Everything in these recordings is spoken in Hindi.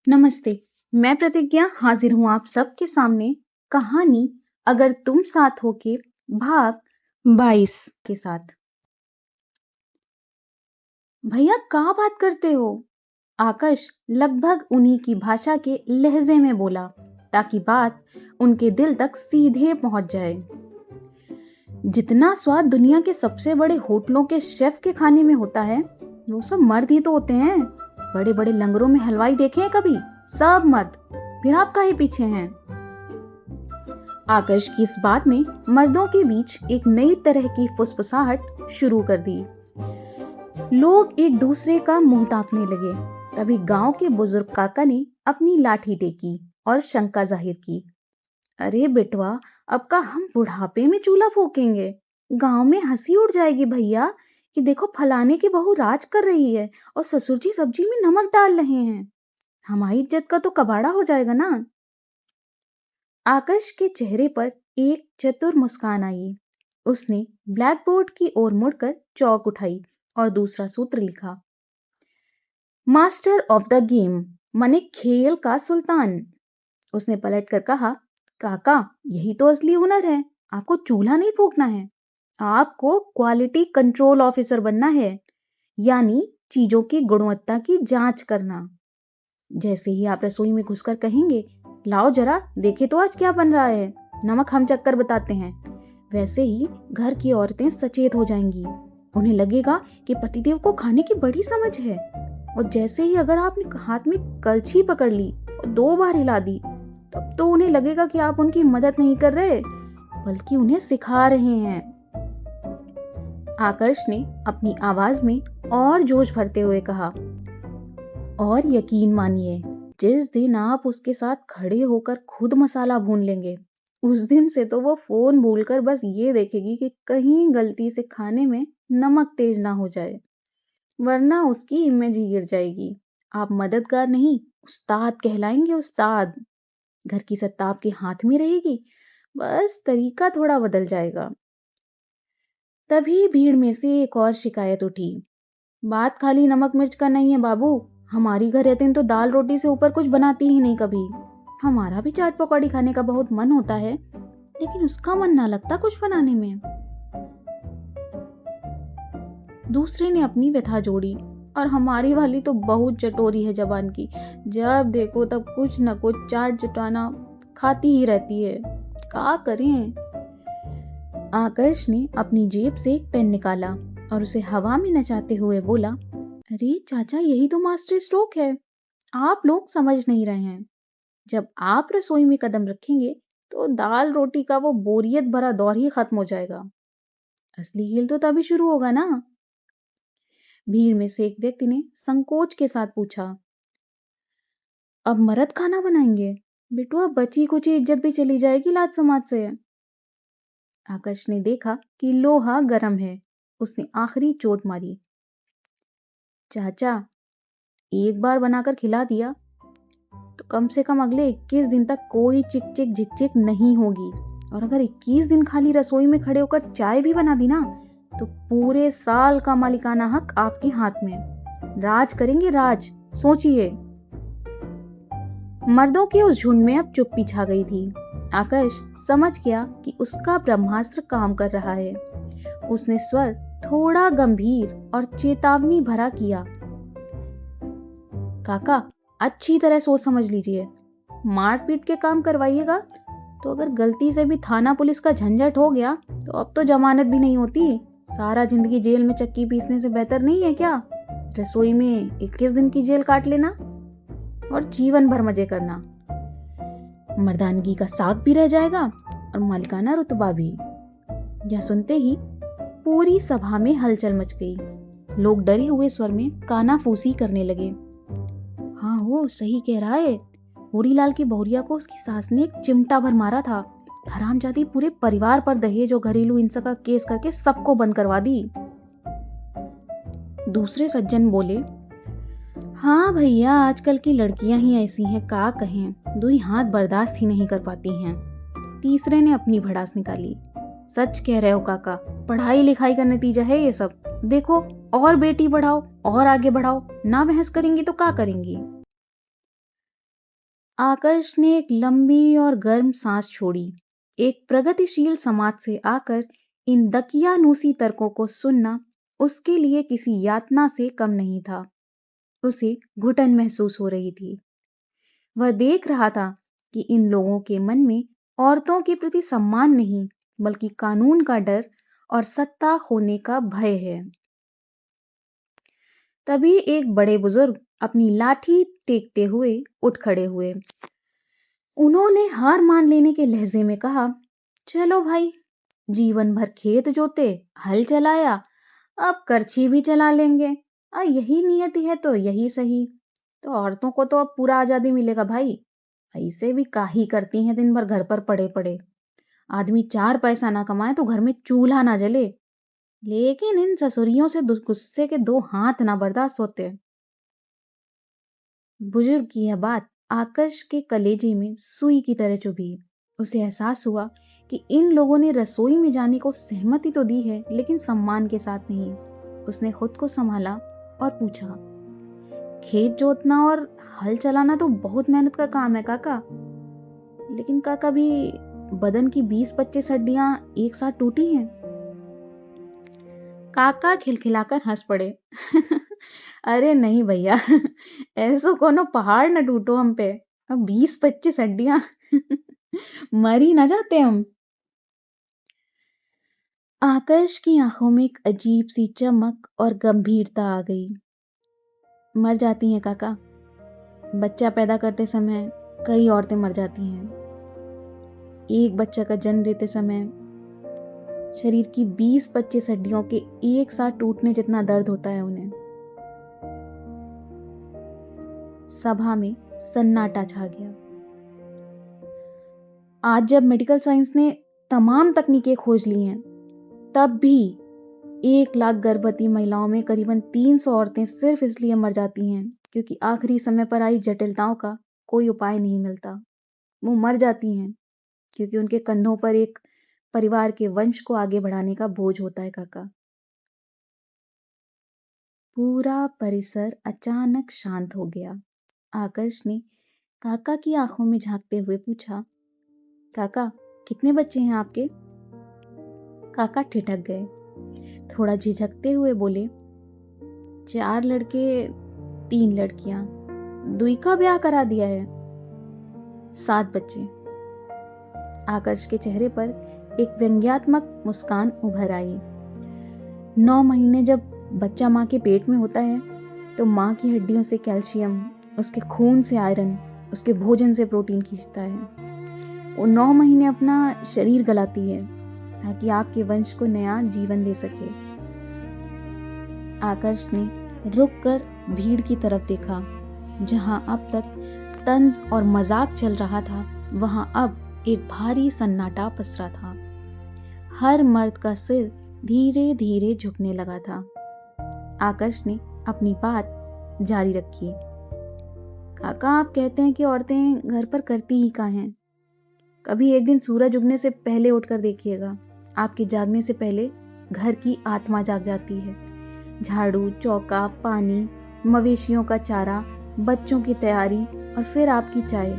नमस्ते। मैं प्रतिज्ञा हाजिर हूँ आप सबके सामने कहानी अगर तुम साथ हो के भाग 22 के साथ। भैया का बात करते हो? आकाश लगभग उन्हीं की भाषा के लहजे में बोला ताकि बात उनके दिल तक सीधे पहुंच जाए। जितना स्वाद दुनिया के सबसे बड़े होटलों के शेफ के खाने में होता है वो सब मर्द ही तो होते हैं। बड़े बड़े लंगरों में हलवाई देखे हैं कभी? सब मर्द। फिर आप काहे पीछे हैं? आकर्ष की इस बात ने मर्दों के बीच एक नई तरह की फुसफुसाहट शुरू कर दी। लोग एक दूसरे का मुंह ताकने लगे। तभी गांव के बुजुर्ग काका ने अपनी लाठी टेकी और शंका जाहिर की। अरे बेटवा, अब का हम बुढ़ापे में चूल्हा फूकेंगे? गांव में हंसी उड़ जाएगी भैया कि देखो फलाने की बहू राज कर रही है और ससुर जी सब्जी में नमक डाल रहे हैं। हमारी इज्जत का तो कबाड़ा हो जाएगा ना। आकाश के चेहरे पर एक चतुर मुस्कान आई। उसने ब्लैक बोर्ड की ओर मुड़कर चौक उठाई और दूसरा सूत्र लिखा। मास्टर ऑफ द गेम माने खेल का सुल्तान। उसने पलटकर कहा, काका यही तो असली हुनर है। आपको चूल्हा नहीं फूकना है, आपको क्वालिटी कंट्रोल ऑफिसर बनना है, यानी चीजों की गुणवत्ता की जांच करना। जैसे ही आप रसोई में घुसकर कहेंगे, लाओ जरा देखे तो आज क्या बन रहा है, नमक हम चक्कर बताते हैं, वैसे ही घर की औरतें सचेत हो जाएंगी। उन्हें लगेगा कि पतिदेव को खाने की बड़ी समझ है। और जैसे ही अगर आपने हाथ में कलछी पकड़ ली और 2 बार हिला दी, तब तो उन्हें लगेगा कि आप उनकी मदद नहीं कर रहे बल्कि उन्हें सिखा रहे हैं। आकर्ष ने अपनी आवाज में और जोश भरते हुए कहा, और यकीन मानिए जिस दिन आप उसके साथ खड़े होकर खुद मसाला भून लेंगे, उस दिन से तो वो फोन भूलकर बस ये देखेगी कि कहीं गलती से खाने में नमक तेज ना हो जाए, वरना उसकी इमेज ही गिर जाएगी। आप मददगार नहीं उस्ताद कहलाएंगे, उस्ताद। घर की सत्ता आपके हाथ में रहेगी, बस तरीका थोड़ा बदल जाएगा। तभी भीड़ में से एक और शिकायत उठी। बात खाली नमक मिर्च का नहीं है बाबू, हमारी घर रहते तो दाल रोटी से ऊपर कुछ बनाती ही नहीं कभी। हमारा भी चाट पकौड़ी खाने का बहुत मन होता है, लेकिन उसका मन ना लगता कुछ बनाने में। दूसरे ने अपनी व्यथा जोड़ी, और हमारी वाली तो बहुत चटोरी है जबान की, जब देखो तब कुछ न कुछ चाट चटाना खाती ही रहती है, क्या करें। आकर्ष ने अपनी जेब से एक पेन निकाला और उसे हवा में नचाते हुए बोला, अरे चाचा यही तो मास्टर स्ट्रोक है, आप लोग समझ नहीं रहे हैं। जब आप रसोई में कदम रखेंगे तो दाल रोटी का वो बोरियत भरा दौर ही खत्म हो जाएगा। असली खेल तो तभी शुरू होगा ना। भीड़ में से एक व्यक्ति ने संकोच के साथ पूछा, अब मर्द खाना बनाएंगे? बेटुआ बची कुची इज्जत भी चली जाएगी लाज समाज से। आकाश ने देखा कि लोहा गर्म है। उसने आखिरी चोट मारी, चाचा एक बार बनाकर खिला दिया तो कम से कम अगले 21 दिन तक कोई चिक चिक झिक चिक नहीं होगी। और अगर 21 दिन खाली रसोई में खड़े होकर चाय भी बना दी ना, तो पूरे साल का मालिकाना हक आपके हाथ में। राज करेंगे राज, सोचिए। मर्दों के उस झुंड में अब चुप्पी छा गई थी। आकाश समझ गया कि उसका ब्रह्मास्त्र काम कर रहा है। उसने स्वर थोड़ा गंभीर और चेतावनी भरा किया, काका अच्छी तरह सोच समझ लीजिए, मारपीट के काम करवाइएगा तो अगर गलती से भी थाना पुलिस का झंझट हो गया तो अब तो जमानत भी नहीं होती। सारा जिंदगी जेल में चक्की पीसने से बेहतर नहीं है क्या रसोई में 21 दिन की जेल काट लेना और जीवन भर मजे करना। मर्दानगी का साग भी रह जाएगा और मालिकाना रुतबा भी। यह सुनते ही पूरी सभा में हलचल मच गई। लोग डरे हुए स्वर में कानाफूसी करने लगे। हाँ हो सही कह रहा है, होरीलाल की बहुरिया को उसकी सास ने एक चिमटा भर मारा था। हरामजादी पूरे परिवार पर दहेज और घरेलू हिंसा का केस करके सबको बंद करवा दी। दूसरे सज्जन बोले, हाँ भैया आजकल की लड़कियां ही ऐसी हैं, का कहें, दुई हाथ बर्दाश्त ही नहीं कर पाती हैं। तीसरे ने अपनी भड़ास निकाली, सच कह रहे हो काका, पढ़ाई लिखाई का नतीजा है ये सब। देखो और बेटी बढ़ाओ और आगे बढ़ाओ, ना बहस करेंगी तो क्या करेंगी। आकर्ष ने एक लंबी और गर्म सांस छोड़ी। एक प्रगतिशील समाज से आकर इन दकियानूसी तर्कों को सुनना उसके लिए किसी यातना से कम नहीं था। उसे घुटन महसूस हो रही थी। वह देख रहा था कि इन लोगों के मन में औरतों के प्रति सम्मान नहीं, बल्कि कानून का डर और सत्ता खोने का भय है। तभी एक बड़े बुजुर्ग अपनी लाठी टेकते हुए उठ खड़े हुए। उन्होंने हार मान लेने के लहजे में कहा, चलो भाई, जीवन भर खेत जोते, हल चलाया, अब करछी भी चला लेंगे। यही नियति है तो यही सही। तो औरतों को तो अब पूरा आजादी मिलेगा भाई। ऐसे भी काहे करती हैं दिन भर घर पर पड़े पड़े। आदमी 4 पैसा ना कमाए तो घर में चूल्हा ना जले। लेकिन इन ससुरियों से गुस्से के 2 हाथ ना बर्दाश्त होते। बुजुर्ग की यह बात आकर्ष के कलेजे में सुई की तरह चुभी। उसे एहसास हुआ कि इन लोगों ने रसोई में जाने को सहमति तो दी है, लेकिन सम्मान के साथ नहीं। उसने खुद को संभाला और पूछा, खेत जोतना और हल चलाना तो बहुत मेहनत का काम है काका। लेकिन काका, भी बदन की 20-25 हड्डियां एक साथ टूटी हैं। काका खिलखिलाकर हंस पड़े। अरे नहीं भैया, ऐसो कोनो पहाड़ न टूटो हम पे। अब 20-25 हड्डियां मर ही ना जाते हम। आकर्ष की आंखों में एक अजीब सी चमक और गंभीरता आ गई। मर जाती हैं काका। बच्चा पैदा करते समय कई औरतें मर जाती हैं। एक बच्चा का जन्म लेते समय शरीर की 20-25 हड्डियों के एक साथ टूटने जितना दर्द होता है उन्हें। सभा में सन्नाटा छा गया। आज जब मेडिकल साइंस ने तमाम तकनीकें खोज ली हैं, तब भी 1 लाख गर्भवती महिलाओं में करीबन 300 औरतें सिर्फ इसलिए मर जाती हैं क्योंकि आखिरी समय पर आई जटिलताओं का कोई उपाय नहीं मिलता। वो मर जाती हैं क्योंकि उनके कंधों पर एक परिवार के वंश को आगे बढ़ाने का बोझ होता है काका। पूरा परिसर अचानक शांत हो गया। आकर्ष ने काका की आंखों में झांकते हुए पूछा, काका, कितने बच्चे हैं आपके? काका ठिठक गए। थोड़ा झिझकते हुए बोले, 4 लड़के 3 लड़कियां, 2 का ब्याह करा दिया है। 7 बच्चे। आकर्ष के चेहरे पर एक व्यंग्यात्मक मुस्कान उभर आई। 9 महीने जब बच्चा माँ के पेट में होता है तो माँ की हड्डियों से कैल्शियम, उसके खून से आयरन, उसके भोजन से प्रोटीन खींचता है। वो 9 महीने अपना शरीर गलाती है ताकि आपके वंश को नया जीवन दे सके। आकर्ष ने रुककर भीड़ की तरफ देखा। जहां अब तक तंज और मजाक चल रहा था, वहां अब एक भारी सन्नाटा पसरा था। हर मर्द का सिर धीरे धीरे झुकने लगा था। आकर्ष ने अपनी बात जारी रखी। काका, आप कहते हैं कि औरतें घर पर करती ही क्या हैं? कभी एक दिन सूरज उगने से पहले उठकर देखिएगा, आपके जागने से पहले घर की आत्मा जाग जाती है। झाड़ू, चौका, पानी, मवेशियों का चारा, बच्चों की तैयारी और फिर आपकी चाय,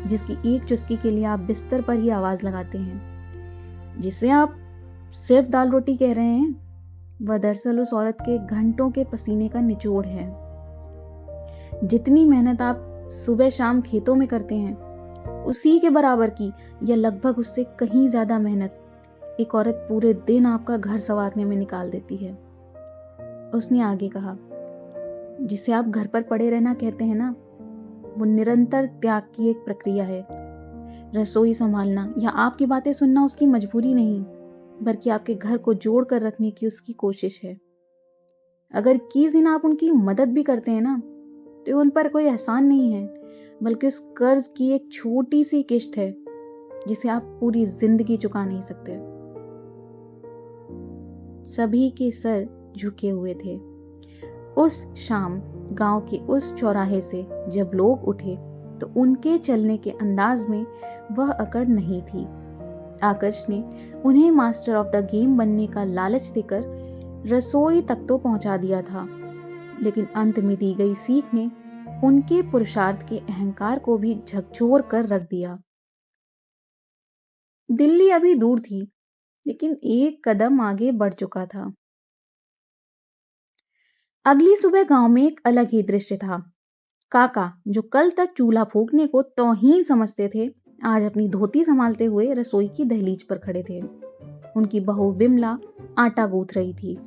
जिसकी एक चुस्की के लिए आप बिस्तर पर ही आवाज लगाते हैं। जिसे आप सिर्फ दाल रोटी कह रहे हैं, वह दरअसल उस औरत के घंटों के पसीने का निचोड़ है। जितनी मेहनत आप सुबह शाम खेतों में करते हैं, उसी के बराबर की या लगभग उससे कहीं ज्यादा मेहनत एक औरत पूरे दिन आपका घर संवारने में निकाल देती है। उसने आगे कहा, जिसे आप घर पर पड़े रहना कहते हैं ना, वो निरंतर त्याग की एक प्रक्रिया है। रसोई संभालना या आपकी बातें सुनना उसकी मजबूरी नहीं, बल्कि आपके घर को जोड़ कर रखने की उसकी कोशिश है। अगर किसी दिन आप उनकी मदद भी करते हैं ना, तो उन पर कोई एहसान नहीं है, बल्कि उस कर्ज की एक छोटी सी किश्त है जिसे आप पूरी जिंदगी चुका नहीं सकते। सभी के सर झुके हुए थे। उस शाम गांव के उस चौराहे से जब लोग उठे तो उनके चलने के अंदाज में वह अकड़ नहीं थी। आकर्ष ने उन्हें मास्टर ऑफ द गेम बनने का लालच देकर रसोई तक तो पहुंचा दिया था, लेकिन अंत में दी गई सीख ने उनके पुरुषार्थ के अहंकार को भी झकझोर कर रख दिया। दिल्ली अभी दूर थी, लेकिन एक कदम आगे बढ़ चुका था। अगली सुबह गांव में एक अलग ही दृश्य था। काका, जो कल तक चूल्हा फूंकने को तौहीन समझते थे, आज अपनी धोती संभालते हुए रसोई की दहलीज पर खड़े थे। उनकी बहू बिमला आटा गूंथ रही थी।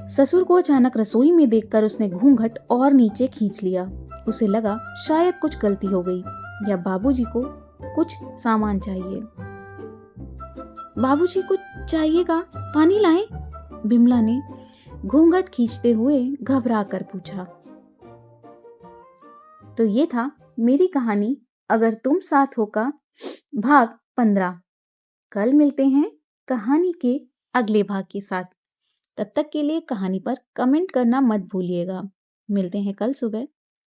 ससुर को अचानक रसोई में देखकर उसने घूंघट और नीचे खींच लिया। उसे लगा शायद कुछ गलती हो गई या बाबूजी को कुछ सामान चाहिए। बाबूजी कुछ चाहिएगा, पानी लाएं? बिमला ने घूंघट खींचते हुए घबरा कर पूछा। तो ये था मेरी कहानी अगर तुम साथ हो का भाग 15। कल मिलते हैं कहानी के अगले भाग के साथ। तब तक के लिए कहानी पर कमेंट करना मत भूलिएगा। मिलते हैं कल सुबह।